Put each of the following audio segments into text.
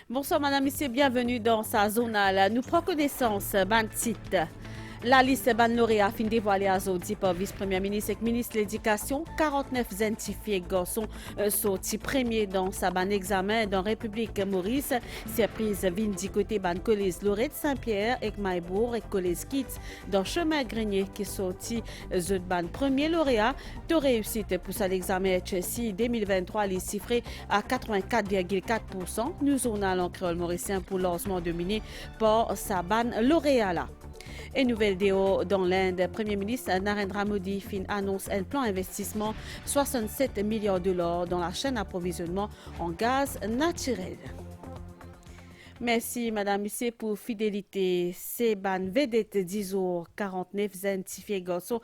Bonsoir madame, monsieur, bienvenue dans sa zonale. Nous prenons connaissance ban titre. La liste ban lauréat fin dévoilée à Zodi par vice-premier ministre et ministre de l'Éducation. 49 identifiés garçons sortis premiers dans sa ban examen dans République Maurice. Surprise vin du côté ban collège Lorette Saint-Pierre et Maïbourg et collège Kids dans Chemin Grenier qui sorti zot ban premier lauréat. Taux réussite pour ça l'examen HSI 2023 les chiffré à 84,4%. Nous on a en créole mauricien pour lancement dominé par sa ban lauréat là. Et nouvelle vidéo dans l'Inde, Premier ministre Narendra Modi annonce un plan investissement 67 milliards de dollars dans la chaîne d'approvisionnement en gaz naturel. Merci, madame, monsieur, pour fidélité. C'est ban vedette 10 jours, 49 identifiés garçons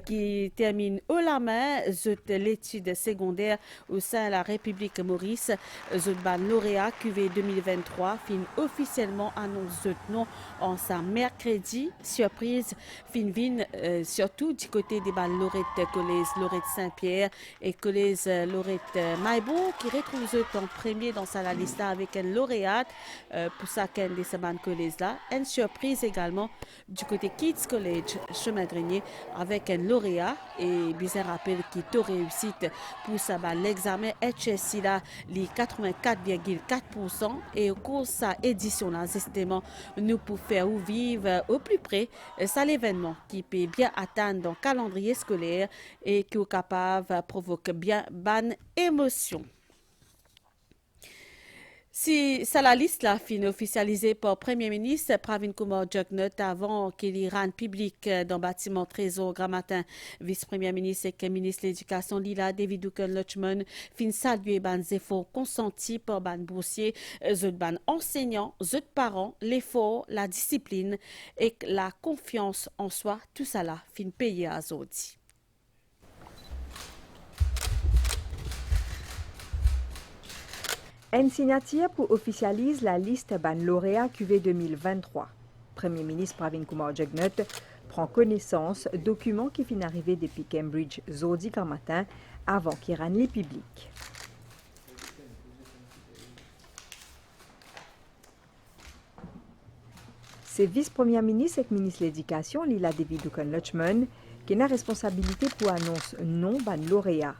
qui terminent haut la main l'étude secondaire au sein de la République Maurice. Ban lauréat QV 2023 fin officiellement annonce nom en sa mercredi. Surprise, fin surtout du côté des ban Lorette collège Lorette Saint-Pierre et collège Lorette Maïbourg qui retrouve en premier dans sa liste avec un lauréat. Pour ça qu'elle des semaines collège là, une surprise également du côté Kids College Chemin Grenier avec un lauréat et bizarre rappel qui t'a réussite pour ça l'examen HSI là les 84,4% et au cours de sa édition là justement nous pour faire ou vivre au plus près ça l'événement qui peut bien atteindre dans le calendrier scolaire et qui est capable de provoquer bien bonne émotion. Si ça la liste la fin officialisée par Premier ministre Pravin Kumar Jugnauth avant qu'il y rende public dans le bâtiment Trésor Grammatin, vice-premier ministre et ministre de l'Éducation Lila David Duncan Lutchman fin saluer ban efforts consentis par ban boursiers, ban enseignants, parents, l'effort, la discipline et la confiance en soi, tout ça là fin payé à Zodi. Une signature pour officialiser la liste ban lauréat QV 2023. Premier ministre Pravin Kumar Jugnauth prend connaissance document qui fin arrivé depuis Cambridge Zodi matin avant qu'il rende les publics. C'est vice-premier ministre et ministre de l'Éducation Lila David Duncan Lutchman qui a la responsabilité pour annoncer non ban lauréat.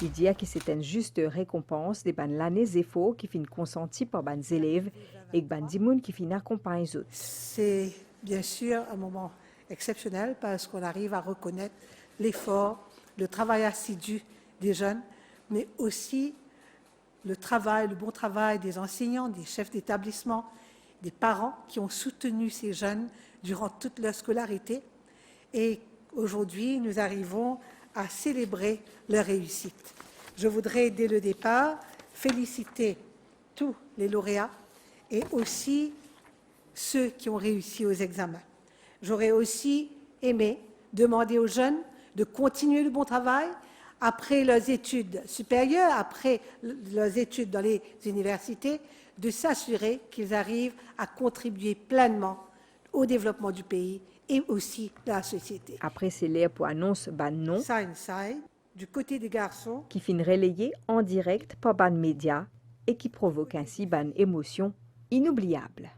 Il dit que c'est une juste récompense des ban l'année efforts qui fin consentis par ban élèves et ban dimoun qui fin accompagne les autres. C'est bien sûr un moment exceptionnel parce qu'on arrive à reconnaître l'effort, le travail assidu des jeunes, mais aussi le bon travail des enseignants, des chefs d'établissement, des parents qui ont soutenu ces jeunes durant toute leur scolarité. Et aujourd'hui, nous arrivons à célébrer leur réussite. Je voudrais, dès le départ, féliciter tous les lauréats et aussi ceux qui ont réussi aux examens. J'aurais aussi aimé demander aux jeunes de continuer le bon travail après leurs études supérieures, après leurs études dans les universités, de s'assurer qu'ils arrivent à contribuer pleinement au développement du pays et aussi de la société. Après, c'est l'air pour annonce ban non Side, du côté des garçons, qui fin relayé en direct par ban média et qui provoque ainsi ban émotion inoubliable.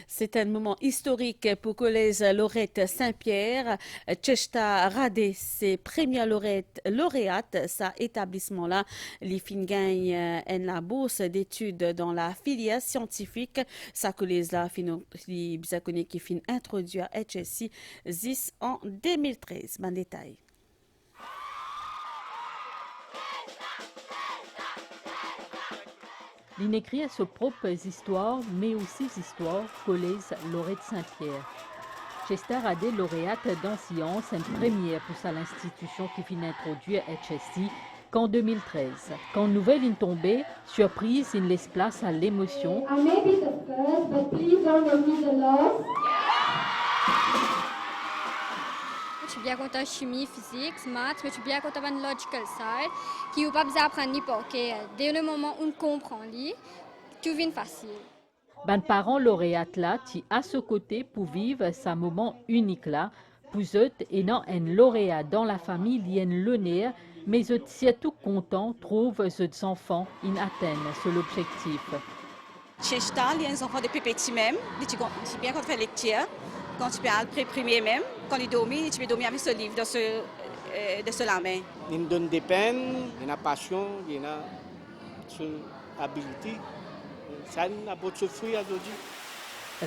C'est un moment historique pour collège Lorette Saint-Pierre. Cheshta Radé, ses premières lauréates, ça établissement-là, les fin gagne la bourse d'études dans la filière scientifique. Ça collège-là, les bisaconiers qui fin introduit à HSI 10 en 2013. Bon détail. Il écrit à ses propres histoires, mais aussi histoires collège Lorette Saint-Pierre. Chester Radé, lauréate dans sciences, une première pour ça l'institution qui finit introduit à HSI qu'en 2013. Quand nouvelle est tombée, surprise, il laisse place à l'émotion. I may be the first, but please don't make me the last. Je suis bien content chimie, physique, maths, mais je suis bien content de logical side, qui n'est pas besoin d'apprendre n'importe quoi. Dès le moment où on comprend, tout vient facile. Ban parents lauréates là, qui à ce côté pour vivre ce moment unique là, pour eux et non un lauréat dans la famille lien le nerf, mais eux surtout content trouve ces enfants in atteignent sur l'objectif. Chez Stal, il y a des enfants depuis petit même, ils bien quand on fait lecture, quand tu peux pré-primer même, quand ils dorment, tu peux dormir avec ce livre de ce la main. Il donne des peines, il y a passion, il y a habilité. Ça n'a pas de souffrir aujourd'hui.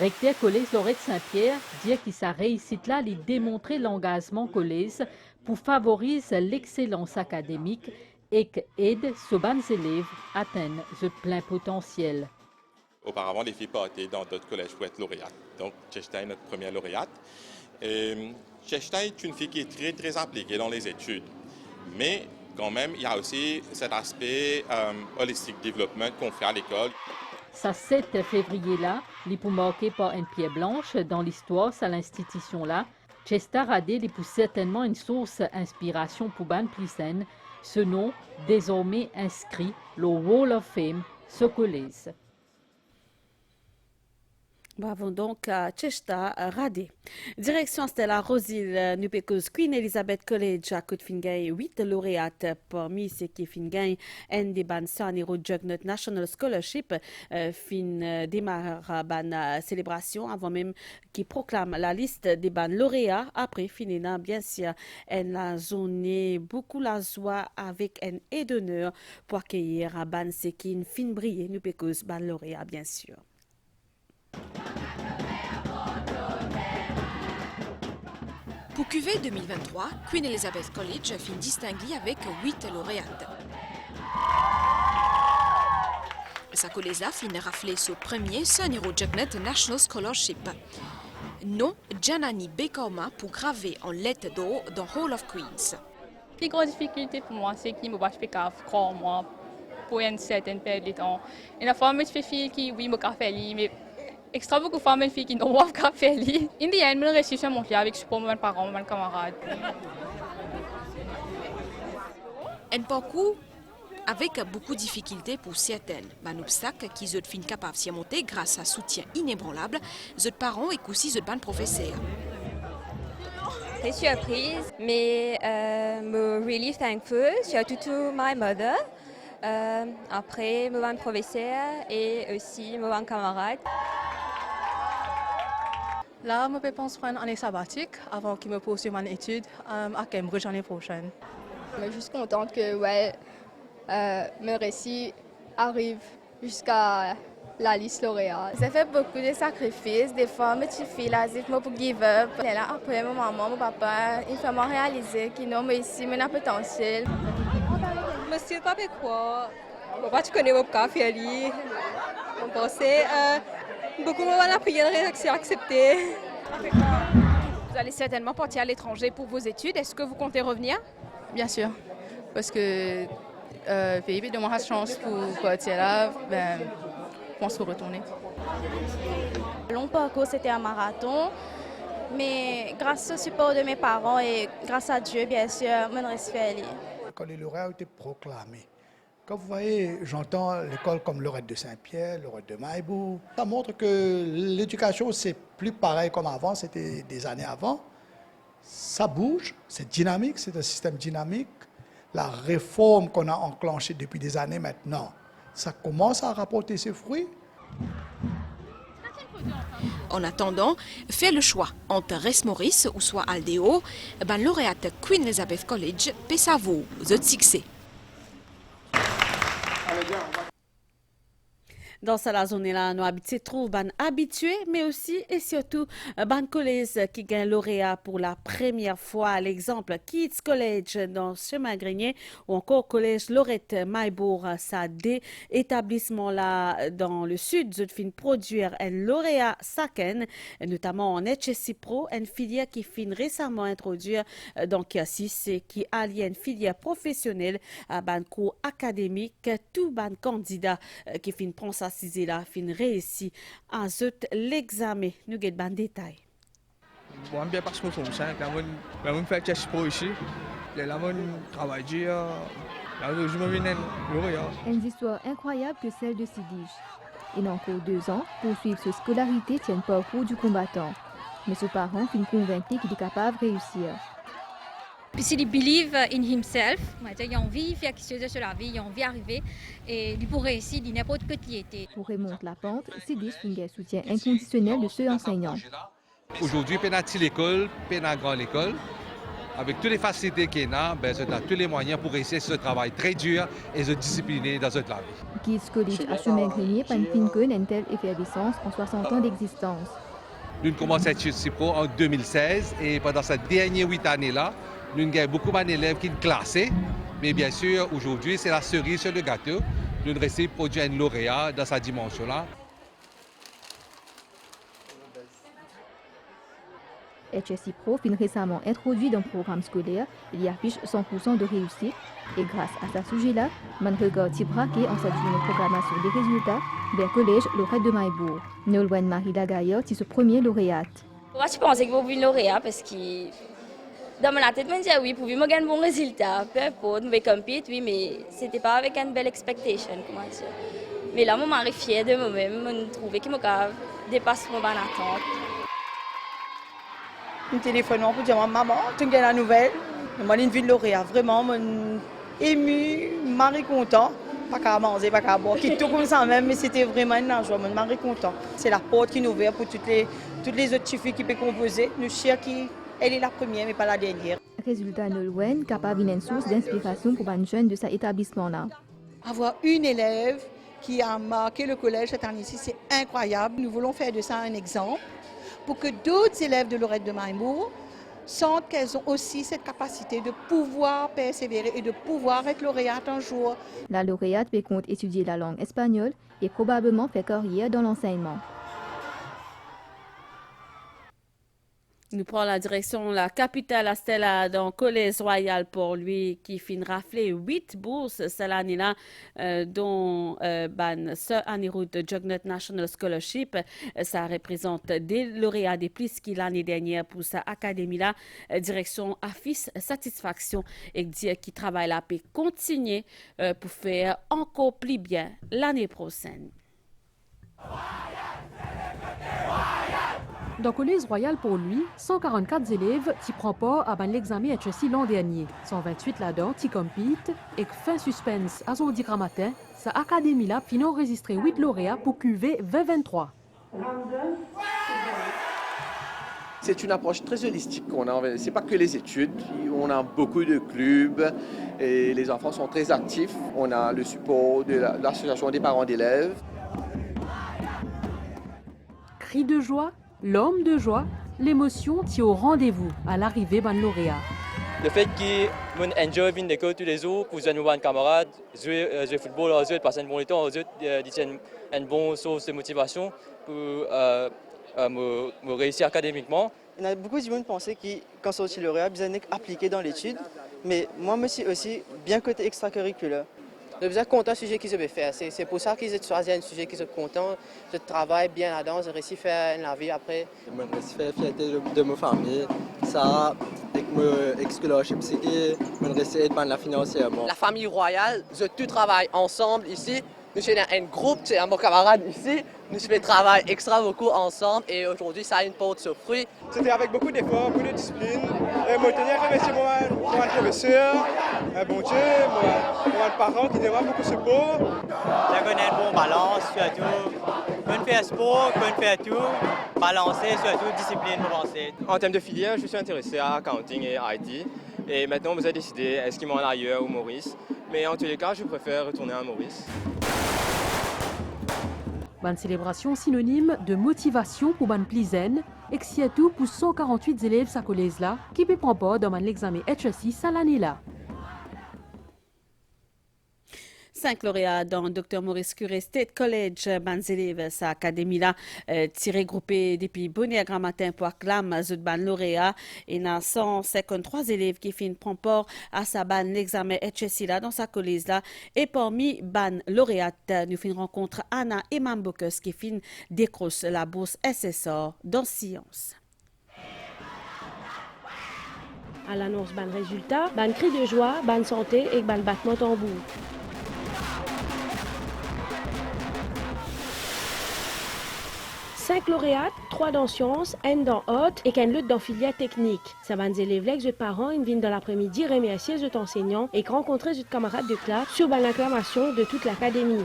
Recteur collège Lorette Saint-Pierre dit que sa réussite là lui démontrer l'engagement collège pour favoriser l'excellence académique et aide ces bons élèves à atteindre ce plein potentiel. Auparavant, les filles partaient dans d'autres collèges pour être lauréates. Donc, Cheshta est notre première lauréate. Cheshta est une fille qui est très impliquée dans les études. Mais quand même, il y a aussi cet aspect holistic development qu'on fait à l'école. Ce 7 février-là, il est marqué par une pierre blanche dans l'histoire à l'institution-là. Cheshta Radé est certainement une source d'inspiration pour Ban Plisen. Ce nom, désormais inscrit le Wall of Fame, ce collège. Bravo donc à Cheshta Radé. Direction Stella Rosil, nous pécos Queen Elizabeth College à Côte Fingay, 8 lauréates parmi ceux qui Fingay, un des ban Sanero Jugnut National Scholarship, fin démarre ban célébration avant même qui proclame la liste des ban lauréats. Après, finina, bien sûr, elle a zoné beaucoup la joie avec un et d'honneur pour accueillir ban ceux qui fin briller, nous pécos ban lauréats, bien sûr. Pour QV 2023, Queen Elizabeth College fin distingué avec 8 lauréates. Sa collège fin raflé ce premier Sanero Jugnut National Scholarship. Nom Janani Bekoma pour graver en lettres d'or dans Hall of Queens. La plus grande difficulté pour moi, c'est qu'il ne m'a pas croire moi pour une certaine période de temps. Et la femme, je fais qui, oui, me fait mais extra beaucoup de femmes et filles qui n'ont pas fait lire. In the end, je réussis à monter avec support de mes parents, mes camarades. Un parcours avec beaucoup de difficultés pour certaines. Un obstacle qui sont fin capable de surmonter grâce à un soutien inébranlable de parents et aussi de bons professeurs. Très surprise, mais me really thankful, surtout to my mother. Après, mes bons professeurs et aussi mes bons camarades. Là, je pense prendre une année sabbatique avant qu'il me poursuive mon étude à Cambridge l'année prochaine. Je suis juste contente que mes récits arrivent jusqu'à la liste lauréat. J'ai fait beaucoup de sacrifices. Des fois, je suis là, je pour give up. Et là, après, ma maman, mon papa, ils font réaliser qu'ils ont ici mon potentiel. Monsieur Papa quoi? Pourquoi tu connais mon café? On pensait beaucoup de la prière est acceptée. Vous allez certainement partir à l'étranger pour vos études. Est-ce que vous comptez revenir? Bien sûr, parce que pays de ma chance pour partir là, je pense pour retourner. Le long parcours, c'était un marathon, mais grâce au support de mes parents et grâce à Dieu, bien sûr, je reste fait. Quand les lauréats ont été proclamés, quand vous voyez, j'entends l'école comme Lorette de Saint-Pierre, Lorette de Maïbou, ça montre que l'éducation, c'est plus pareil comme avant, c'était des années avant. Ça bouge, c'est dynamique, c'est un système dynamique. La réforme qu'on a enclenchée depuis des années maintenant, ça commence à rapporter ses fruits. En attendant, fais le choix entre Res Maurice ou soit Aldeo, ben lauréate Queen Elizabeth College peut savoir votre succès. Dans cette zone-là, nous habitués ban habitués, mais aussi et surtout ban collège qui gagne lauréat pour la première fois. L'exemple Kids College dans Chemin Grenier ou encore Collège Lorette Maïbourg, ça des établissements-là dans le sud, de fin produire un lauréat Saken, notamment en HSC Pro, une filière qui fin récemment introduire donc c'est qui allie une filière professionnelle à ban cours académique, tout ban candidat qui fin prend sa là fin réussi à l'examen. Nous avons ban détail. Bon, bien parce que je suis là, je fais test pour ici. Là, je travaille dur. Là, je me viens lauréat. Une histoire incroyable que celle de Sidige. Et encore 2 ans, poursuivre sa scolarité tient le parcours du combattant. Mais ses parents sont convaincus qu'il est capable de réussir. Puis il believe in himself, il a envie de faire quelque chose sur la vie, il a envie d'arriver et il pourrait réussir n'importe quoi qui était. Pour remonter la pente, Sidis a un soutien inconditionnel de ceux enseignants. Aujourd'hui, on a l'école, on a grande l'école. Avec toutes les facilités qu'il y a, on a tous les moyens pour réussir ce travail très dur et se discipliner dans cette vie. Kids College a chemin grenier par une telle effervescence en 60 ans d'existence. Nous avons commencé à être CIPRO en 2016 et pendant ces dernières 8 années-là, nous avons beaucoup d'élèves qui sont classés. Mais bien sûr, aujourd'hui, c'est la cerise sur le gâteau. Nous avons réussi à produire un lauréat dans sa dimension-là. HSI Pro fin récemment introduit dans le programme scolaire, il y affiche 100% de réussite. Et grâce à ce sujet-là, man regarde braqué en cette journée de programmation des résultats vers le collège Lorette de Maïbourg. Nolwenn Marie Lagaillot, c'est ce premier lauréate. Moi, je pensais que vous lauréat parce que dans ma tête, je me disais oui, pour moi gagner un bon résultat, peu importe, je vais compétir, oui, mais c'était pas avec une belle expectation, comment dire. Mais là, je suis fière de moi-même, je trouvais que je dépasse mon attente. Je téléphone pour dire maman, tu as la nouvelle. Je suis une ville lauréat, vraiment, je suis émue, je suis content. Pas qu'à manger, pas qu'à boire, qui tout comme ça même, mais c'était vraiment une joie, je suis content. C'est la porte qui nous ouvre pour toutes les autres filles qui peuvent composer. Nous cherchons qui elle est la première, mais pas la dernière. Résultat, Nolwenn capable d'une source d'inspiration pour les jeunes de cet établissement-là. Avoir une élève qui a marqué le collège cette année-ci, c'est incroyable. Nous voulons faire de ça un exemple pour que d'autres élèves de Lorette de Maïbourg sentent qu'elles ont aussi cette capacité de pouvoir persévérer et de pouvoir être lauréate un jour. La lauréate peut compte étudier la langue espagnole et probablement faire carrière dans l'enseignement. Nous prenons la direction la capitale Stella dans le Collège Royal pour lui qui fin rafler 8 bourses cette année-là dont Sir Annie Root Jugnut National Scholarship. Ça représente des lauréats de plus que l'année dernière pour sa académie-là. Direction affiche satisfaction et dit qu'il travaille là pour continuer pour faire encore plus bien l'année prochaine. Dans le Collège Royal pour lui, 144 élèves qui prennent part à l'examen HSI l'an dernier. 128 là-dedans qui compitent et fin suspense à Zodi matin, sa académie là finit enregistré 8 lauréats pour QV 2023. C'est une approche très holistique qu'on a. C'est pas que les études. On a beaucoup de clubs et les enfants sont très actifs. On a le support de l'association des parents d'élèves. Cri de joie. L'homme de joie, l'émotion qui est au rendez-vous à l'arrivée d'un lauréat. Le fait que mon enjoy venir d'école tous les jours pour jouer avec camarades, jouer football, passer un bon temps, une bonne source de motivation pour me réussir académiquement. Il y a beaucoup de gens qui pensent que quand on est lauréat, besoin d'appliquer dans l'étude, mais moi je suis aussi bien côté extracurriculaire. Je suis content du sujet qu'ils ont fait. C'est pour ça qu'ils ont choisi un sujet qu'ils sont contents. Je travaille bien là-dedans, je réussis à faire la vie après. Je réussis à faire la fierté de ma famille. Ça, avec mon scholarship, c'est que je réussis à être la financièrement. La famille royale, je tout travaille ensemble ici. Nous sommes un groupe, c'est un bon camarade ici. Nous travaillons extra beaucoup ensemble et aujourd'hui, ça a une porte sur fruit. C'était avec beaucoup d'efforts, beaucoup de discipline. Je tenais à remercier mon professeur, bon Dieu, mon parents qui donnent beaucoup de support. Je connais une bonne balance, surtout. Quand on fait sport, quand on fait tout, balancer, surtout discipline pour avancer. En termes de filière, je suis intéressé à accounting et IT. Et maintenant, vous avez décidé, est-ce qu'il m'en a ailleurs ou Maurice. Mais en tous les cas, je préfère retourner à Maurice. Une célébration synonyme de motivation pour ban plizen et surtout pour 148 élèves sa collège là qui peut prendre part dans l'examen HSI cette année-là. 5 lauréats dans Dr. Maurice Curé State College, ban élèves sa académie là, tiré groupé depuis bonne matin pour acclamer ban lauréat et na 153 élèves qui fin prendre part à sa ban l'examen HSI là dans sa collège là et parmi ban lauréat nous fin rencontre Anna et Mambokus qui fin décroche la bourse SSR dans sciences. À l'annonce ban résultat, ban cri de joie, ban santé et ban battement tambour. 5 lauréates, 3 dans sciences, 1 dans haute et qu'un lutte dans filière technique. Ça va nous élever les parents, ils viennent dans l'après-midi remercier les enseignants et rencontrer les camarades de classe sur l'acclamation de toute l'académie.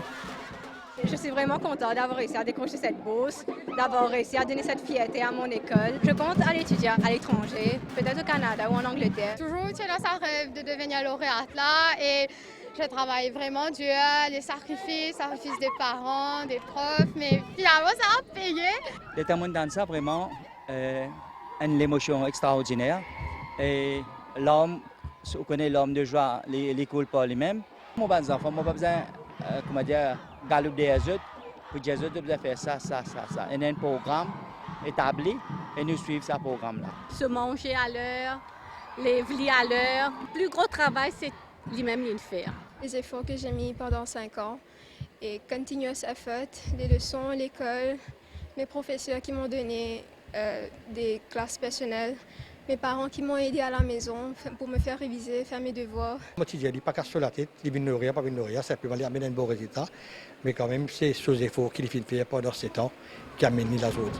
Je suis vraiment contente d'avoir réussi à décrocher cette bourse, d'avoir réussi à donner cette fierté à mon école. Je compte aller étudier à l'étranger, peut-être au Canada ou en Angleterre. Toujours, tu as ça rêve de devenir lauréate là et je travaille vraiment dur, les sacrifices des parents, des profs, mais finalement ça a payé. Le témoin dans ça vraiment une émotion extraordinaire et l'homme, on connaît l'homme de joie, l'école par lui-même. Mon bon enfant, moi pas besoin, comment dire, galop des autres, pour dire aux autres de faire ça. Il y a un programme établi et nous suivons ce programme-là. Se manger à l'heure, les vlis à l'heure. Le plus gros travail, c'est lui-même de faire. Les efforts que j'ai mis pendant 5 ans et continuous effort, les leçons, l'école, mes professeurs qui m'ont donné des classes personnelles, mes parents qui m'ont aidé à la maison pour me faire réviser, faire mes devoirs. Moi, je dis pas casser la tête, il vient de rien, pas de rien, simplement il amène un bon résultat. Mais quand même, c'est ces efforts qu'il fait faire pendant 7 ans qui amènent la zone.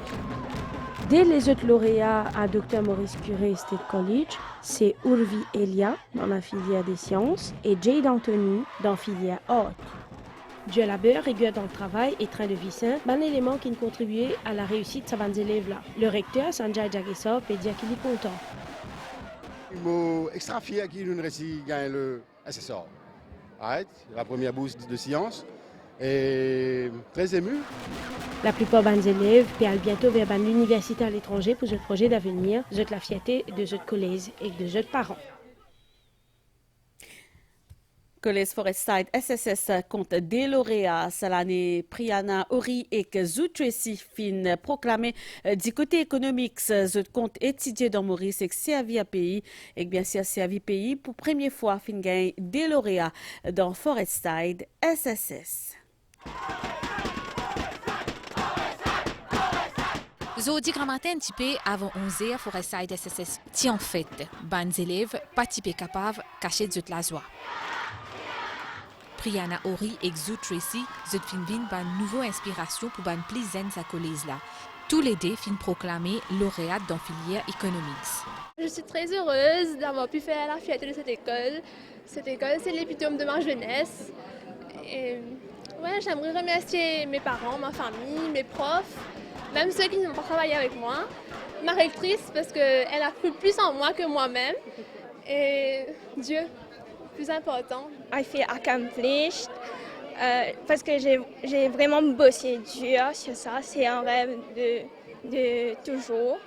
Dès les autres lauréats à Dr Maurice Curie State College, c'est Urvi Elia dans la filière des sciences et Jade Anthony dans la filière haute. Dieu labeur, rigueur dans le travail et train de vie sain, un élément qui contribuait à la réussite de ces élèves-là. Le recteur, Sanjay Jagesov, peut dire qu'il est content. Je suis extra fier qu'il nous réussi gagner le SSR. La première bourse de sciences. Et très ému. La plupart des élèves peuvent bientôt vers l'université à l'étranger pour ce projet d'avenir, la fierté de ce collège et de ses parents. Collège Forestside SSS compte des lauréats. L'année, Priana Ori et Zou Tracy fin proclamé du côté économique. Je compte étudier dans Maurice et servir pays. Et bien sûr, servir pays pour première fois fin gagner des lauréats dans Forestside SSS. Zodi Gramatin typé avant 11h Forestside SSS. Ti en fait, ban élèves pas typé capable cacher de la joie. Priana Ori et Zou Tracy, zut fin vin ban nouveau inspiration pour ban plizen sa collège là. Tous les deux fin proclamés lauréats dans filière economics. Je suis très heureuse d'avoir pu faire la fierté de cette école. Cette école, c'est l'épitome de ma jeunesse. Et ouais, j'aimerais remercier mes parents, ma famille, mes profs, même ceux qui n'ont pas travaillé avec moi. Ma rectrice, parce qu'elle a cru plus en moi que moi-même. Et Dieu. Plus important. I feel accomplished parce que j'ai vraiment bossé dur sur ça. C'est un rêve de toujours.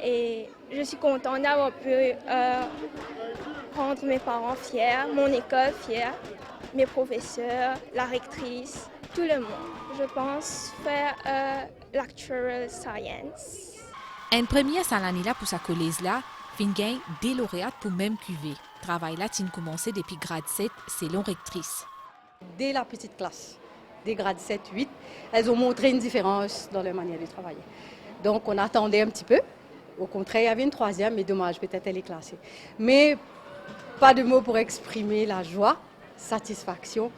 Et je suis contente d'avoir pu rendre mes parents fiers, mon école fière, mes professeurs, la rectrice, tout le monde. Je pense faire l'actuarial science. Un premier salani là pour sa collège là, fin gagne des lauréats pour même QV. Travail là, tu commencé depuis grade 7, selon rectrice. Dès la petite classe, des grades 7-8, elles ont montré une différence dans leur manière de travailler. Donc on attendait un petit peu. Au contraire, il y avait une troisième, mais dommage, peut-être elle est classée. Mais pas de mots pour exprimer la joie, satisfaction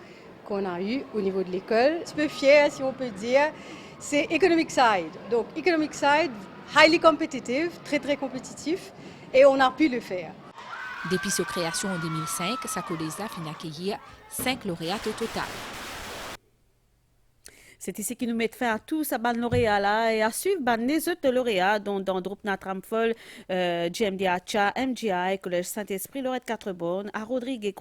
qu'on a eue au niveau de l'école. Un petit peu fière, si on peut dire, c'est Economic Side. Donc Economic Side, highly competitive, très très compétitif, et on a pu le faire. Depuis sa création en 2005, sa collège a fini accueillir 5 lauréats au total. C'est ici qui nous met fin à tous à ban lauréat là et à suivre les autres lauréats dont Drupna Tramfol, GMD Hacha, MGI, Collège Saint-Esprit, Lorette 4-Bornes, à Rodrigue et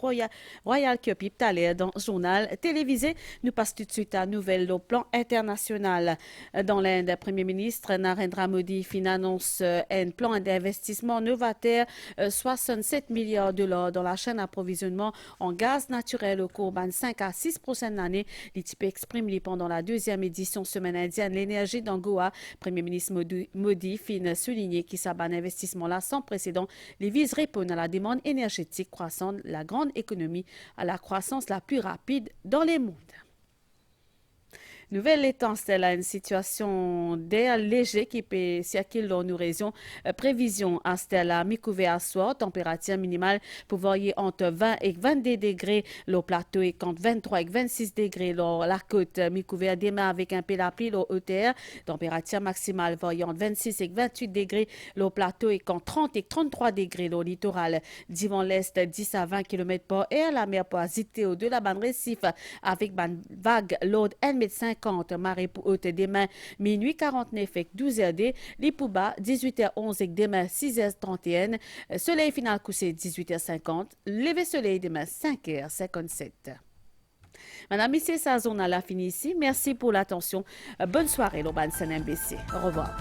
Royal Kyopip Thaler dans Journal télévisé. Nous passons tout de suite à nouvelle au plan international. Dans l'Inde, le Premier ministre Narendra Modi annonce un plan d'investissement novateur, 67 milliards de dollars dans la chaîne d'approvisionnement en gaz naturel au cours de 5 à 6 prochaines années. L'ITIP exprime pendant la deuxième édition Semaine indienne l'énergie dans Goa. Premier ministre Modi fin souligné qu'il s'abat un investissement là sans précédent. Les vise répondent à la demande énergétique croissante, la grande économie à la croissance la plus rapide dans les mondes. Nouvelle étincelle à une situation d'air léger qui peut circuler dans nos régions. Prévision à Stella, mi-couvert à soir, température minimale pour varier entre 20 et 22 degrés. Le plateau est entre 23 et 26 degrés. La côte, mi-couvert demain avec un peu la pluie, le hauteur. Température maximale variant entre 26 et 28 degrés. Le plateau est entre 30 et 33 degrés. Le littoral, divan l'est, 10 à 20 km par heure. La mer peut hésiter au de la bande récif avec vague l'aude 1,50 m. Marée pour haute demain, minuit 49 et 12 h. Les plus bas, 18h11 et demain 6h31. Soleil final couché 18h50. Lever soleil demain 5h57. Madame, ici, sa zone à la fin ici. Merci pour l'attention. Bonne soirée, l'Urban MBC. Au revoir.